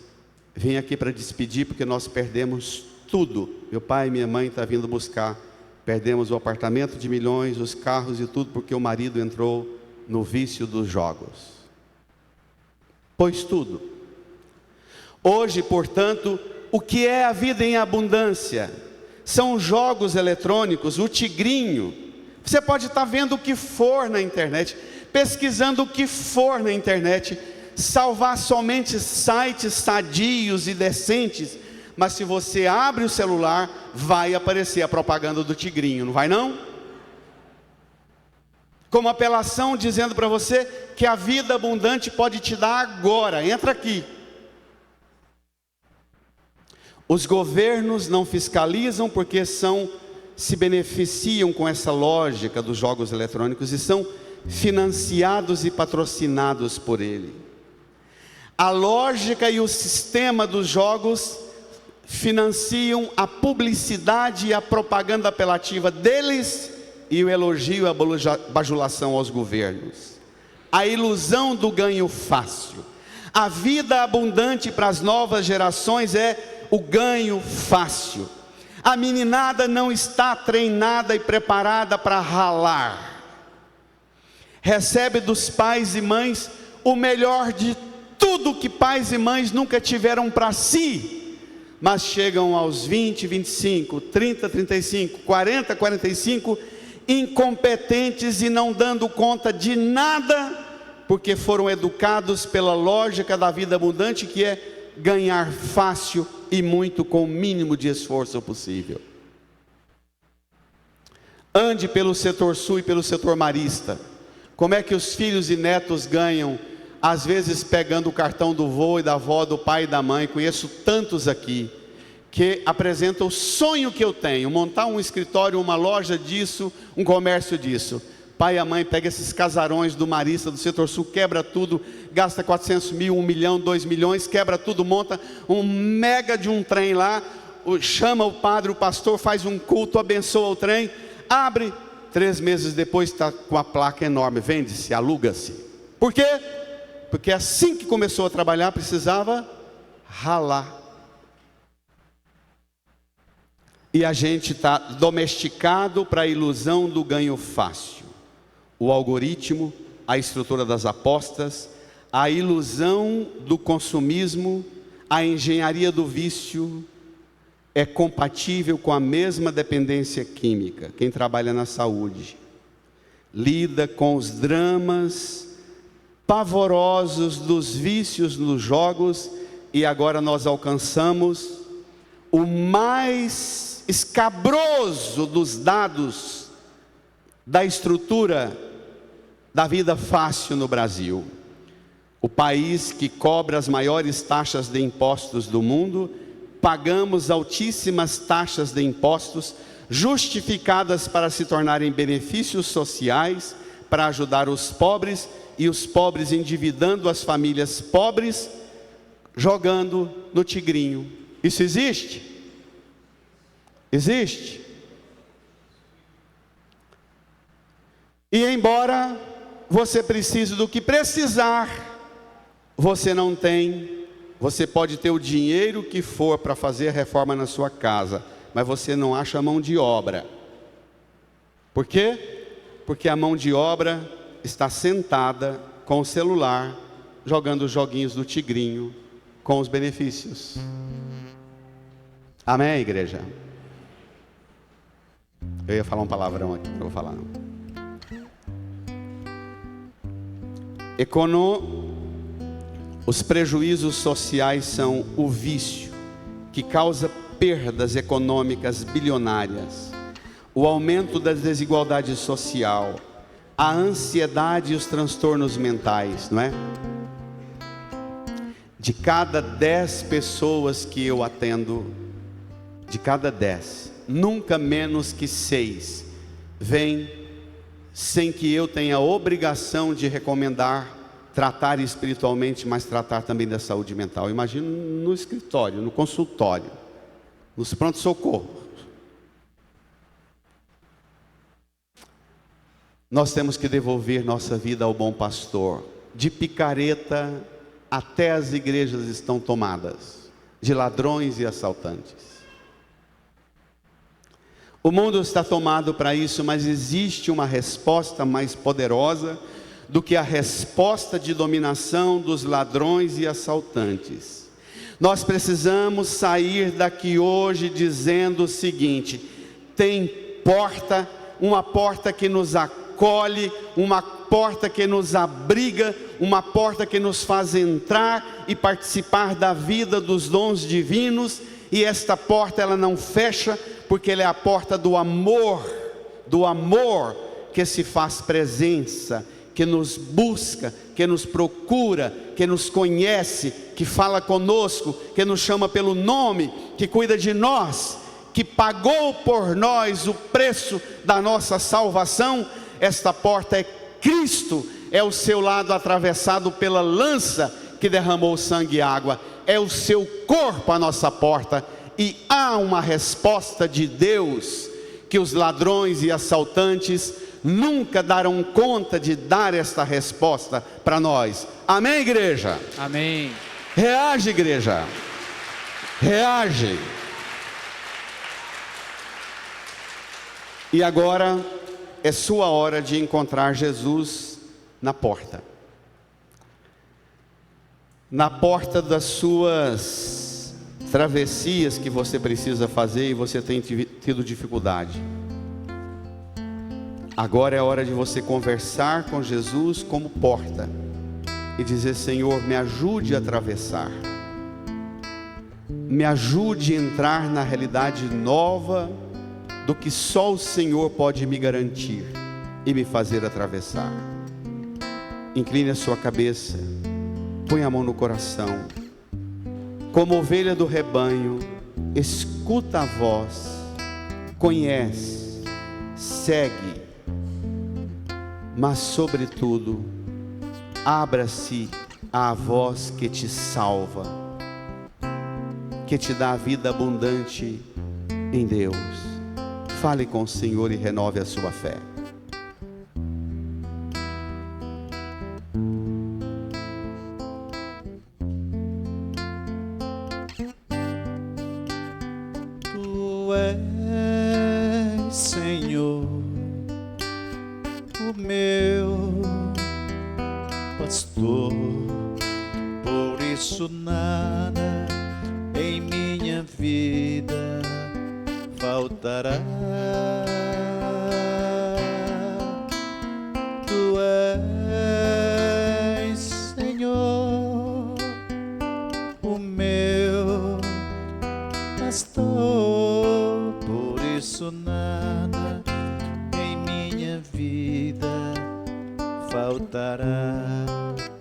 Speaker 2: vim aqui para despedir porque nós perdemos tudo. Meu pai e minha mãe estão vindo buscar. Perdemos o apartamento de milhões, os carros e tudo, porque o marido entrou no vício dos jogos. Pois tudo. Hoje, portanto, o que é a vida em abundância? São os jogos eletrônicos, o tigrinho. Você pode estar vendo o que for na internet, pesquisando o que for na internet, salvar somente sites sadios e decentes, mas se você abre o celular, vai aparecer a propaganda do tigrinho, não vai não? Como apelação dizendo para você que a vida abundante pode te dar agora, entra aqui. Os governos não fiscalizam porque se beneficiam com essa lógica dos jogos eletrônicos e são financiados e patrocinados por ele. A lógica e o sistema dos jogos financiam a publicidade e a propaganda apelativa deles e o elogio e a bajulação aos governos. A ilusão do ganho fácil. A vida abundante para as novas gerações é o ganho fácil. A meninada não está treinada e preparada para ralar. Recebe dos pais e mães o melhor de tudo que pais e mães nunca tiveram para si, mas chegam aos 20, 25, 30, 35, 40, 45, incompetentes e não dando conta de nada, porque foram educados pela lógica da vida abundante, que é ganhar fácil e muito com o mínimo de esforço possível. Ande pelo setor sul e pelo setor marista. Como é que os filhos e netos ganham? Às vezes pegando o cartão do vô e da avó, do pai e da mãe. Conheço tantos aqui que apresentam o sonho que eu tenho: montar um escritório, uma loja disso, um comércio disso. Pai e a mãe pega esses casarões do marista, do setor sul, quebra tudo, gasta 400 mil, 1 milhão, 2 milhões, quebra tudo, monta um mega de um trem lá, chama o padre, o pastor, faz um culto, abençoa o trem, abre, 3 meses depois está com a placa enorme: vende-se, aluga-se. Por quê? Porque assim que começou a trabalhar, precisava ralar. E a gente está domesticado para a ilusão do ganho fácil. O algoritmo, a estrutura das apostas, a ilusão do consumismo, a engenharia do vício é compatível com a mesma dependência química. Quem trabalha na saúde lida com os dramas pavorosos dos vícios nos jogos, e agora nós alcançamos o mais escabroso dos dados da estrutura da vida fácil no Brasil. O país que cobra as maiores taxas de impostos do mundo, pagamos altíssimas taxas de impostos, justificadas para se tornarem benefícios sociais, para ajudar os pobres, e os pobres endividando as famílias pobres, jogando no tigrinho. Isso existe? Existe. E embora você precise do que precisar, você não tem. Você pode ter o dinheiro que for para fazer a reforma na sua casa, mas você não acha mão de obra. Por quê? Porque a mão de obra está sentada com o celular, jogando os joguinhos do tigrinho, com os benefícios. Amém, igreja? Eu ia falar um palavrão aqui, não vou falar não. Os prejuízos sociais são o vício que causa perdas econômicas bilionárias, o aumento da desigualdade social, a ansiedade e os transtornos mentais, não é? De cada 10 pessoas que eu atendo, de cada 10, nunca menos que 6 vêm sem que eu tenha a obrigação de recomendar, tratar espiritualmente, mas tratar também da saúde mental. Imagina no escritório, no consultório, nos pronto-socorro. Nós temos que devolver nossa vida ao bom pastor. De picareta até as igrejas estão tomadas de ladrões e assaltantes. O mundo está tomado para isso, mas existe uma resposta mais poderosa do que a resposta de dominação dos ladrões e assaltantes. Nós precisamos sair daqui hoje dizendo o seguinte: tem porta, uma porta que nos acolhe, uma porta que nos abriga, uma porta que nos faz entrar e participar da vida dos dons divinos, e esta porta ela não fecha, porque ela é a porta do amor que se faz presença, que nos busca, que nos procura, que nos conhece, que fala conosco, que nos chama pelo nome, que cuida de nós, que pagou por nós o preço da nossa salvação. Esta porta é Cristo, é o seu lado atravessado pela lança que derramou sangue e água, é o seu corpo a nossa porta. E há uma resposta de Deus que os ladrões e assaltantes nunca darão conta de dar esta resposta para nós. Amém, igreja?
Speaker 4: Amém.
Speaker 2: Reage, igreja. Reage. E agora é sua hora de encontrar Jesus na porta. Na porta das suas travessias que você precisa fazer e você tem tido dificuldade. Agora é a hora de você conversar com Jesus como porta e dizer: Senhor, me ajude a atravessar, me ajude a entrar na realidade nova do que só o Senhor pode me garantir e me fazer atravessar. Incline a sua cabeça, põe a mão no coração. Como ovelha do rebanho, escuta a voz, conhece, segue, mas sobretudo, abra-se à voz que te salva, que te dá a vida abundante em Deus. Fale com o Senhor e renove a sua fé.
Speaker 1: Tu és, Senhor, o meu pastor, por isso nada em minha vida faltará. Tu és, Senhor, o meu pastor, por isso nada em minha vida faltará,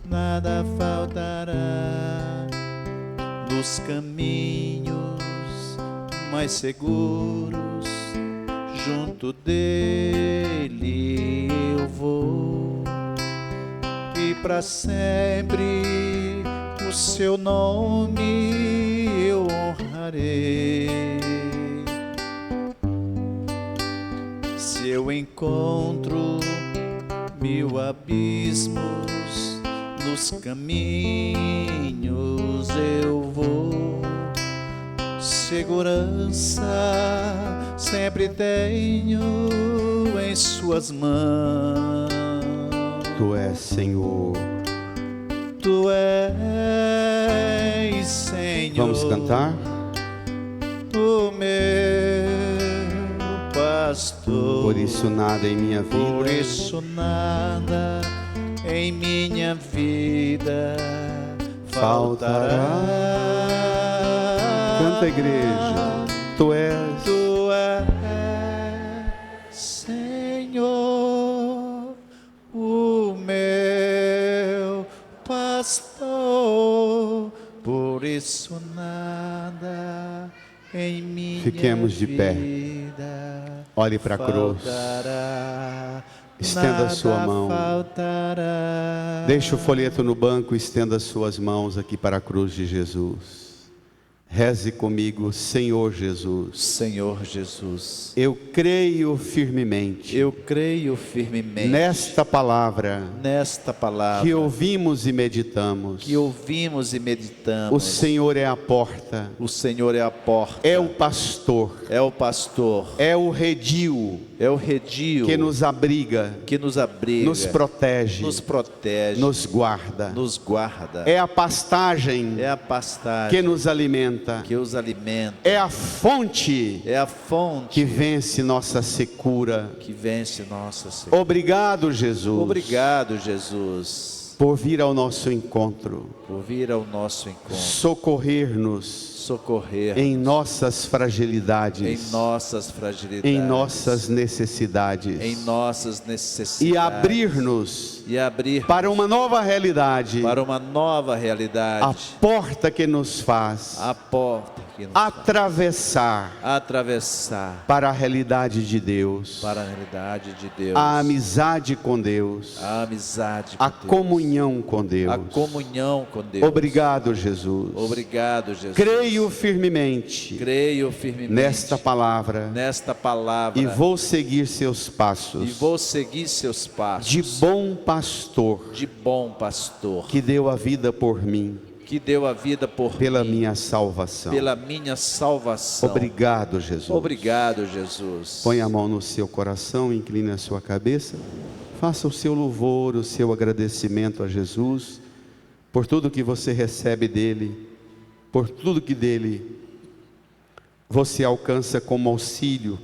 Speaker 1: nada faltará. Nos caminhos mais seguros, junto dele eu vou, e para sempre o seu nome eu honrarei. Se eu encontro 1000 abismos, nos caminhos eu vou, segurança sempre tenho em suas mãos.
Speaker 2: Tu és Senhor.
Speaker 1: Tu és Senhor.
Speaker 2: Vamos cantar?
Speaker 1: O meu pastor.
Speaker 2: Por isso nada em minha vida.
Speaker 1: Por isso nada em minha vida faltará.
Speaker 2: Canta, igreja. Tu és
Speaker 1: Senhor, o meu pastor. Por isso nada em minha
Speaker 2: Fiquemos de pé.
Speaker 1: vida
Speaker 2: Olhe para a cruz.
Speaker 1: faltará.
Speaker 2: Estenda a sua
Speaker 1: Nada
Speaker 2: mão.
Speaker 1: faltará.
Speaker 2: Deixe o folheto no banco, estenda as suas mãos aqui para a cruz de Jesus. Reze comigo, Senhor Jesus.
Speaker 1: Senhor Jesus,
Speaker 2: Eu creio firmemente
Speaker 1: eu creio firmemente
Speaker 2: nesta palavra
Speaker 1: nesta palavra
Speaker 2: que ouvimos e meditamos.
Speaker 1: que ouvimos e meditamos.
Speaker 2: O Senhor é a porta,
Speaker 1: O Senhor é a porta,
Speaker 2: é o pastor,
Speaker 1: é o pastor,
Speaker 2: é o redil
Speaker 1: é o redil
Speaker 2: que nos abriga,
Speaker 1: que nos abriga,
Speaker 2: nos protege,
Speaker 1: nos protege,
Speaker 2: nos guarda.
Speaker 1: nos guarda.
Speaker 2: É a pastagem
Speaker 1: É a pastagem
Speaker 2: que nos alimenta.
Speaker 1: que os alimenta.
Speaker 2: É a fonte
Speaker 1: É a fonte
Speaker 2: que vence nossa secura.
Speaker 1: que vence nossa Senhor.
Speaker 2: Obrigado, Jesus,
Speaker 1: Obrigado, Jesus,
Speaker 2: por vir ao nosso encontro,
Speaker 1: por vir ao nosso encontro,
Speaker 2: socorrer-nos
Speaker 1: socorrer
Speaker 2: em nossas
Speaker 1: em
Speaker 2: fragilidades,
Speaker 1: nossas fragilidades,
Speaker 2: em nossas necessidades,
Speaker 1: em nossas necessidades,
Speaker 2: e abrir-nos
Speaker 1: e abrir
Speaker 2: para uma nova realidade,
Speaker 1: para uma nova
Speaker 2: a
Speaker 1: realidade,
Speaker 2: porta que nos faz
Speaker 1: a porta que nos faz
Speaker 2: atravessar
Speaker 1: atravessar
Speaker 2: para a realidade de Deus,
Speaker 1: para a realidade de Deus,
Speaker 2: a amizade com Deus,
Speaker 1: a amizade com
Speaker 2: a
Speaker 1: Deus,
Speaker 2: comunhão com Deus.
Speaker 1: a comunhão com Deus.
Speaker 2: Obrigado, Jesus.
Speaker 1: Obrigado, Jesus.
Speaker 2: Creio firmemente
Speaker 1: Creio firmemente
Speaker 2: nesta palavra
Speaker 1: nesta palavra
Speaker 2: e vou seguir seus passos.
Speaker 1: e vou seguir seus passos
Speaker 2: De bom pastor
Speaker 1: de bom pastor
Speaker 2: que deu a vida por mim,
Speaker 1: que deu a vida por
Speaker 2: pela
Speaker 1: mim,
Speaker 2: minha salvação.
Speaker 1: pela minha salvação.
Speaker 2: Obrigado, Jesus.
Speaker 1: Obrigado, Jesus.
Speaker 2: Põe a mão no seu coração, incline a sua cabeça. Faça o seu louvor, o seu agradecimento a Jesus por tudo que você recebe dele, por tudo que dele você alcança como auxílio,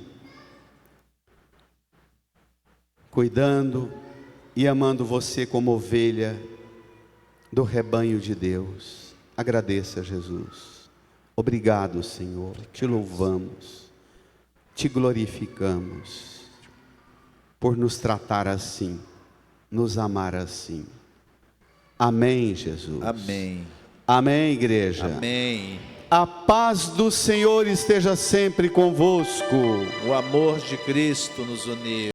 Speaker 2: cuidando e amando você como ovelha do rebanho de Deus. Agradeça, Jesus. Obrigado, Senhor. Te louvamos, te glorificamos por nos tratar assim, nos amar assim. Amém, Jesus.
Speaker 1: Amém.
Speaker 2: Amém, igreja.
Speaker 1: Amém.
Speaker 2: A paz do Senhor esteja sempre convosco.
Speaker 1: O amor de Cristo nos uniu.